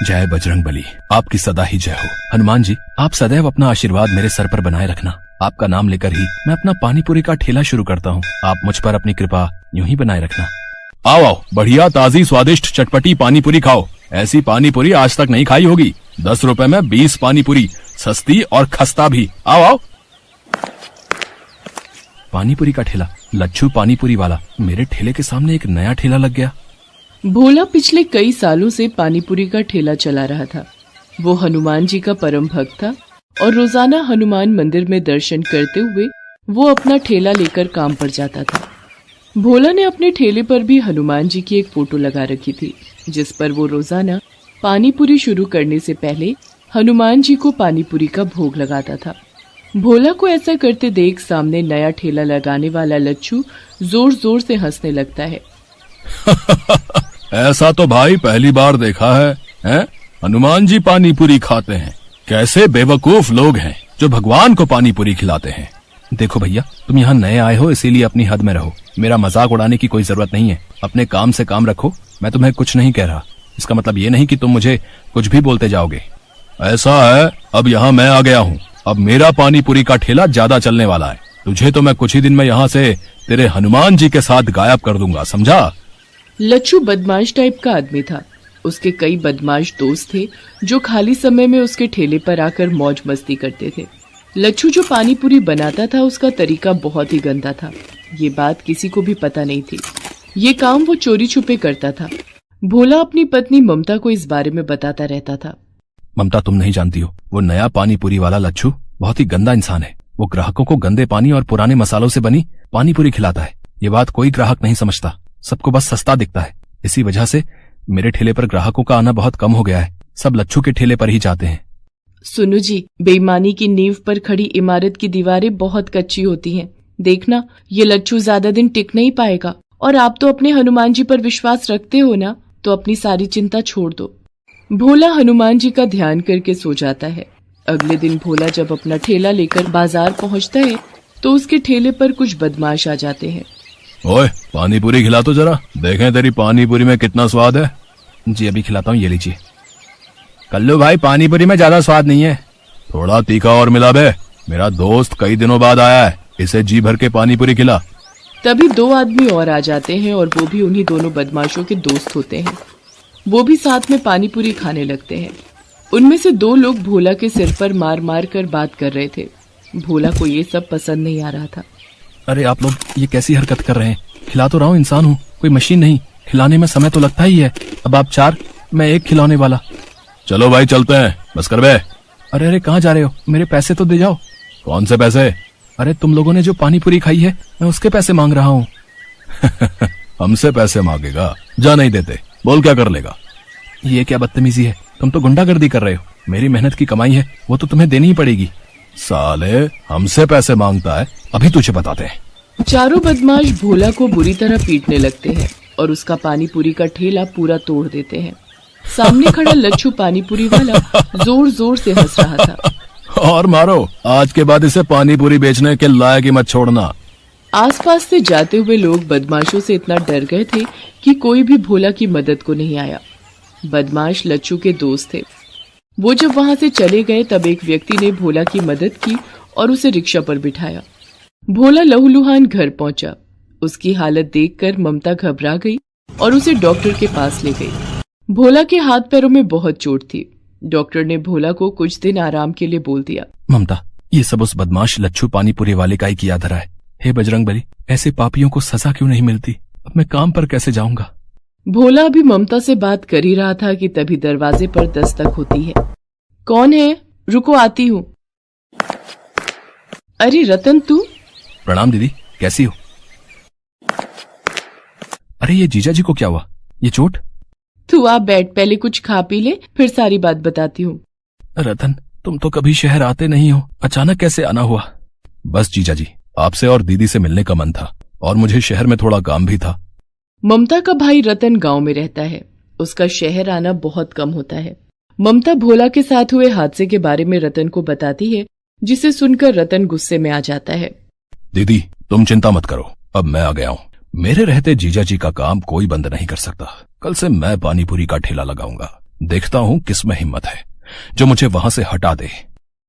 जय बजरंगबली, आपकी सदा ही जय हो। हनुमान जी, आप सदैव अपना आशीर्वाद मेरे सर पर बनाए रखना। आपका नाम लेकर ही मैं अपना पानी पूरी का ठेला शुरू करता हूँ। आप मुझ पर अपनी कृपा यूं ही बनाए रखना। आओ आओ, बढ़िया ताजी स्वादिष्ट चटपटी पानी पूरी खाओ। ऐसी पानी पूरी आज तक नहीं खाई होगी। 10 रुपए में 20 पानी पूरी, सस्ती और खस्ता भी। आओ आओ। पानी पूरी का ठेला, लच्छू पानी पूरी वाला। मेरे ठेले के सामने एक नया ठेला लग गया। भोला पिछले कई सालों से पानीपुरी का ठेला चला रहा था। वो हनुमान जी का परम भक्त था और रोजाना हनुमान मंदिर में दर्शन करते हुए वो अपना ठेला लेकर काम पर जाता था। भोला ने अपने ठेले पर भी हनुमान जी की एक फोटो लगा रखी थी, जिस पर वो रोजाना पानीपुरी शुरू करने से पहले हनुमान जी को पानीपुरी का भोग लगाता था। भोला को ऐसा करते देख सामने नया ठेला लगाने वाला लच्छू जोर जोर से हंसने लगता है। ऐसा तो भाई पहली बार देखा है, हैं? हनुमान जी पानी पूरी खाते हैं। कैसे बेवकूफ लोग हैं जो भगवान को पानी पूरी खिलाते हैं। देखो भैया, तुम यहाँ नए आए हो, इसीलिए अपनी हद में रहो। मेरा मजाक उड़ाने की कोई जरूरत नहीं है। अपने काम से काम रखो। मैं तुम्हें कुछ नहीं कह रहा। इसका मतलब ये नहीं कि तुम मुझे कुछ भी बोलते जाओगे। ऐसा है, अब यहाँ मैं आ गया हूँ। अब मेरा पानी पूरी का ठेला ज्यादा चलने वाला है। तुझे तो मैं कुछ ही दिन में यहाँ से तेरे हनुमान जी के साथ गायब कर दूंगा, समझा? लच्छू बदमाश टाइप का आदमी था। उसके कई बदमाश दोस्त थे जो खाली समय में उसके ठेले पर आकर मौज मस्ती करते थे। लच्छू जो पानी पूरी बनाता था उसका तरीका बहुत ही गंदा था। ये बात किसी को भी पता नहीं थी। ये काम वो चोरी छुपे करता था। भोला अपनी पत्नी ममता को इस बारे में बताता रहता था। ममता, तुम नहीं जानती हो, वो नया पानी पूरी वाला लच्छू बहुत ही गंदा इंसान है। वो ग्राहकों को गंदे पानी और पुराने मसालों से बनी पानी पूरी खिलाता है। ये बात कोई ग्राहक नहीं समझता। सबको बस सस्ता दिखता है। इसी वजह से मेरे ठेले पर ग्राहकों का आना बहुत कम हो गया है। सब लच्छू के ठेले पर ही जाते हैं। सुनो जी, बेईमानी की नींव पर खड़ी इमारत की दीवारें बहुत कच्ची होती हैं। देखना, ये लच्छू ज्यादा दिन टिक नहीं पाएगा। और आप तो अपने हनुमान जी पर विश्वास रखते हो ना, तो अपनी सारी चिंता छोड़ दो। भोला हनुमान जी का ध्यान करके सो जाता है। अगले दिन भोला जब अपना ठेला लेकर बाजार पहुंचता है तो उसके ठेले पर कुछ बदमाश आ जाते हैं। ओए, पानी पूरी खिला तो जरा, देखें तेरी पानी पूरी में कितना स्वाद है। जी अभी खिलाता हूँ, ये लीजिए। कल्लू भाई, पानी पूरी में ज्यादा स्वाद नहीं है। थोड़ा तीखा और मिला बे। मेरा दोस्त कई दिनों बाद आया है, इसे जी भर के पानी पूरी खिला। तभी 2 आदमी और आ जाते हैं और वो भी उन्हीं दोनों बदमाशों के दोस्त होते हैं। वो भी साथ में पानी पूरी खाने लगते हैं। उनमें से 2 लोग भोला के सिर पर मार मार कर बात कर रहे थे। भोला को ये सब पसंद नहीं आ रहा था। अरे आप लोग ये कैसी हरकत कर रहे हैं? खिला तो रहा हूँ, इंसान हूँ, कोई मशीन नहीं। खिलाने में समय तो लगता ही है। अब आप 4, मैं 1 खिलाने वाला। चलो भाई चलते हैं, बस कर बे। अरे अरे, कहाँ जा रहे हो? मेरे पैसे तो दे जाओ। कौन से पैसे? अरे तुम लोगों ने जो पानी पूरी खाई है, मैं उसके पैसे मांग रहा हूँ। हमसे पैसे मांगेगा? जा नहीं देते। बोल क्या कर लेगा? ये क्या बदतमीजी है? तुम तो गुंडागर्दी कर रहे हो। मेरी मेहनत की कमाई है, वो तो तुम्हें देनी ही पड़ेगी। साले, हमसे पैसे मांगता है, अभी तुझे बताते हैं। चारों बदमाश भोला को बुरी तरह पीटने लगते हैं और उसका पानी पूरी का ठेला पूरा तोड़ देते हैं। सामने खड़ा लच्छू पानी पूरी वाला जोर जोर से हंस रहा था। और मारो, आज के बाद इसे पानी पूरी बेचने के लायक ही मत छोड़ना। आसपास से जाते हुए लोग बदमाशों से इतना डर गए थे कि कोई भी भोला की मदद को नहीं आया। बदमाश लच्छू के दोस्त थे। वो जब वहां से चले गए तब एक व्यक्ति ने भोला की मदद की और उसे रिक्शा पर बिठाया। भोला लहूलुहान घर पहुंचा। उसकी हालत देखकर ममता घबरा गई और उसे डॉक्टर के पास ले गई। भोला के हाथ पैरों में बहुत चोट थी। डॉक्टर ने भोला को कुछ दिन आराम के लिए बोल दिया। ममता, ये सब उस बदमाश लच्छू पानी पूरी वाले का ही किया धरा है। हे बजरंगबली, ऐसे पापियों को सजा क्यों नहीं मिलती? अब मैं काम पर कैसे जाऊंगा? भोला अभी ममता से बात कर ही रहा था कि तभी दरवाजे पर दस्तक होती है। कौन है? रुको, आती हूँ। अरे रतन, तू? प्रणाम दीदी, कैसी हो? अरे ये जीजा जी को क्या हुआ? ये चोट? तू आप बैठ, पहले कुछ खा पी ले, फिर सारी बात बताती हूँ। रतन, तुम तो कभी शहर आते नहीं हो, अचानक कैसे आना हुआ? बस जीजा जी, आपसे और दीदी से मिलने का मन था और मुझे शहर में थोड़ा काम भी था। ममता का भाई रतन गांव में रहता है। उसका शहर आना बहुत कम होता है। ममता भोला के साथ हुए हादसे के बारे में रतन को बताती है, जिसे सुनकर रतन गुस्से में आ जाता है। दीदी, तुम चिंता मत करो, अब मैं आ गया हूँ। मेरे रहते जीजा जी का काम कोई बंद नहीं कर सकता। कल से मैं पानी पूरी का ठेला लगाऊंगा। देखता हूँ किसमें हिम्मत है जो मुझे वहां से हटा दे।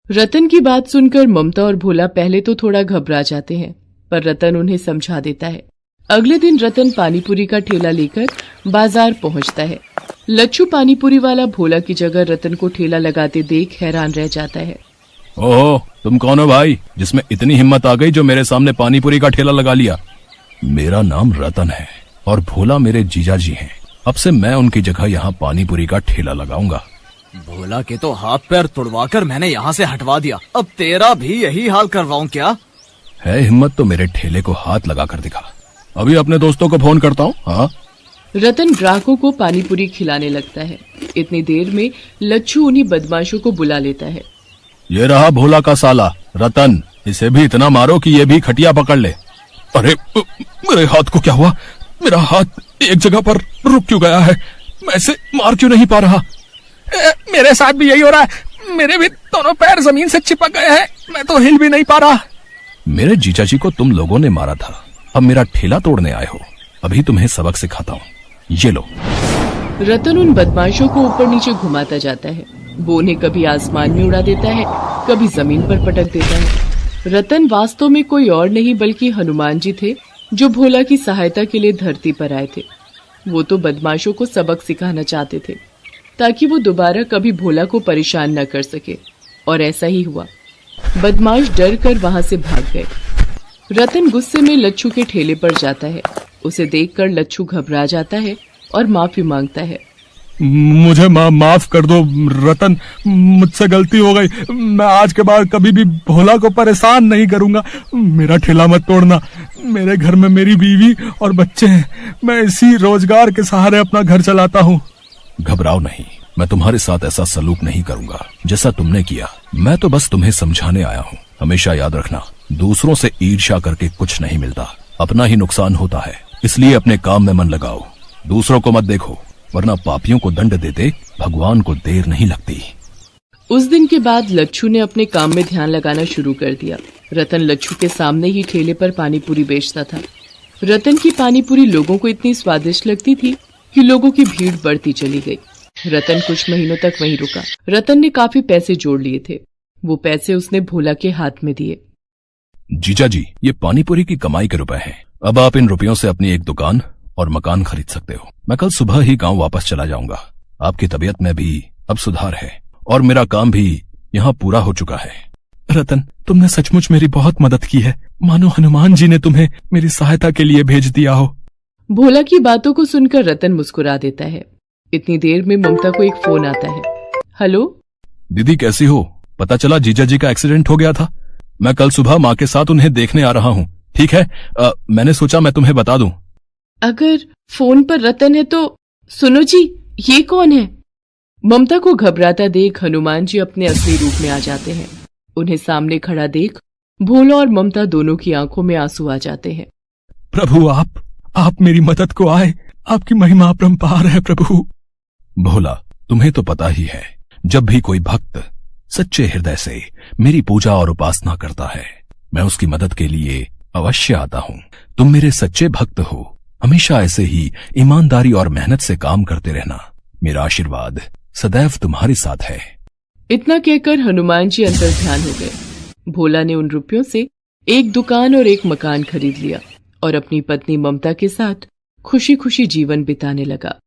रतन की बात सुनकर ममता और भोला पहले तो थोड़ा घबरा जाते हैं, पर रतन उन्हें समझा देता है। अगले दिन रतन पानीपुरी का ठेला लेकर बाजार पहुंचता है। लच्छू पानीपुरी वाला भोला की जगह रतन को ठेला लगाते देख हैरान रह जाता है। ओहो, तुम कौन हो भाई, जिसमें इतनी हिम्मत आ गई जो मेरे सामने पानीपुरी का ठेला लगा लिया? मेरा नाम रतन है और भोला मेरे जीजा जी हैं। अब से मैं उनकी जगह यहाँ पानीपुरी का ठेला लगाऊंगा। भोला के तो हाथ पैर तुड़वाकर मैंने यहाँ से हटवा दिया, अब तेरा भी यही हाल करवाऊं क्या? है हिम्मत तो मेरे ठेले को हाथ लगा कर दिखा। अभी अपने दोस्तों को फोन करता हूँ। हाँ। रतन ग्राहकों को पानीपुरी खिलाने लगता है। इतनी देर में लच्छू उन्हीं बदमाशों को बुला लेता है। ये रहा भोला का साला रतन, इसे भी इतना मारो कि ये भी खटिया पकड़ ले। अरे मेरे हाथ को क्या हुआ? मेरा हाथ एक जगह पर रुक क्यों गया है? मैं इसे मार क्यों नहीं पा रहा? मेरे साथ भी यही हो रहा है, मेरे भी दोनों पैर जमीन से चिपक गए हैं, मैं तो हिल भी नहीं पा रहा। मेरे जीजा जी को तुम लोगों ने मारा था, अब मेरा ठेला तोड़ने आए हो। अभी तुम्हें सबक सिखाता हूँ, ये लो। रतन उन बदमाशों को ऊपर नीचे घुमाता जाता है। वो उन्हें कभी आसमान में उड़ा देता है, कभी जमीन पर पटक देता है। रतन वास्तव में कोई और नहीं बल्कि हनुमान जी थे, जो भोला की सहायता के लिए धरती पर आए थे। वो तो बदमाशों को सबक सिखाना चाहते थे ताकि वो दोबारा कभी भोला को परेशान न कर सके, और ऐसा ही हुआ। बदमाश डर कर वहां से भाग गए। रतन गुस्से में लच्छू के ठेले पर जाता है। उसे देखकर लच्छू घबरा जाता है और माफी मांगता है। मुझे माफ कर दो रतन, मुझसे गलती हो गई। मैं आज के बाद कभी भी भोला को परेशान नहीं करूंगा। मेरा ठेला मत तोड़ना, मेरे घर में मेरी बीवी और बच्चे हैं, मैं इसी रोजगार के सहारे अपना घर चलाता हूँ। घबराओ नहीं, मैं तुम्हारे साथ ऐसा सलूक नहीं करूंगा जैसा तुमने किया। मैं तो बस तुम्हें समझाने आया हूँ। हमेशा याद रखना, दूसरों से ईर्ष्या करके कुछ नहीं मिलता, अपना ही नुकसान होता है। इसलिए अपने काम में मन लगाओ, दूसरों को मत देखो, वरना पापियों को दंड देते भगवान को देर नहीं लगती। उस दिन के बाद लच्छू ने अपने काम में ध्यान लगाना शुरू कर दिया। रतन लच्छू के सामने ही ठेले पर पानीपुरी बेचता था। रतन की पानीपुरी लोगों को इतनी स्वादिष्ट लगती थी कि लोगों की भीड़ बढ़ती चली गई। रतन कुछ महीनों तक वहीं रुका। रतन ने काफी पैसे जोड़ लिए थे। वो पैसे उसने भोला के हाथ में दिए। जीजा जी, ये पानीपुरी की कमाई के रुपए हैं। अब आप इन रुपयों से अपनी एक दुकान और मकान खरीद सकते हो। मैं कल सुबह ही गांव वापस चला जाऊंगा। आपकी तबीयत में भी अब सुधार है और मेरा काम भी यहाँ पूरा हो चुका है। रतन, तुमने सचमुच मेरी बहुत मदद की है, मानो हनुमान जी ने तुम्हें मेरी सहायता के लिए भेज दिया हो। भोला की बातों को सुनकर रतन मुस्कुरा देता है। इतनी देर में ममता को एक फोन आता है। हेलो दीदी, कैसी हो? पता चला जीजा जी का एक्सीडेंट हो गया था। मैं कल सुबह माँ के साथ उन्हें देखने आ रहा हूँ। ठीक है, मैंने सोचा मैं तुम्हें बता दूं। अगर फोन पर रतन है तो सुनो जी, ये कौन है? ममता को घबराता देख हनुमान जी अपने असली रूप में आ जाते हैं। उन्हें सामने खड़ा देख भोला और ममता दोनों की आंखों में आंसू आ जाते हैं। प्रभु, आप मेरी मदद को आए, आपकी महिमा अपरंपार है प्रभु। भोला, तुम्हें तो पता ही है, जब भी कोई भक्त सच्चे हृदय से मेरी पूजा और उपासना करता है, मैं उसकी मदद के लिए अवश्य आता हूँ। तुम मेरे सच्चे भक्त हो, हमेशा ऐसे ही ईमानदारी और मेहनत से काम करते रहना। मेरा आशीर्वाद सदैव तुम्हारे साथ है। इतना कहकर हनुमान जी अंतर ध्यान हो गए। भोला ने उन रुपयों से एक दुकान और एक मकान खरीद लिया और अपनी पत्नी ममता के साथ खुशी खुशी जीवन बिताने लगा।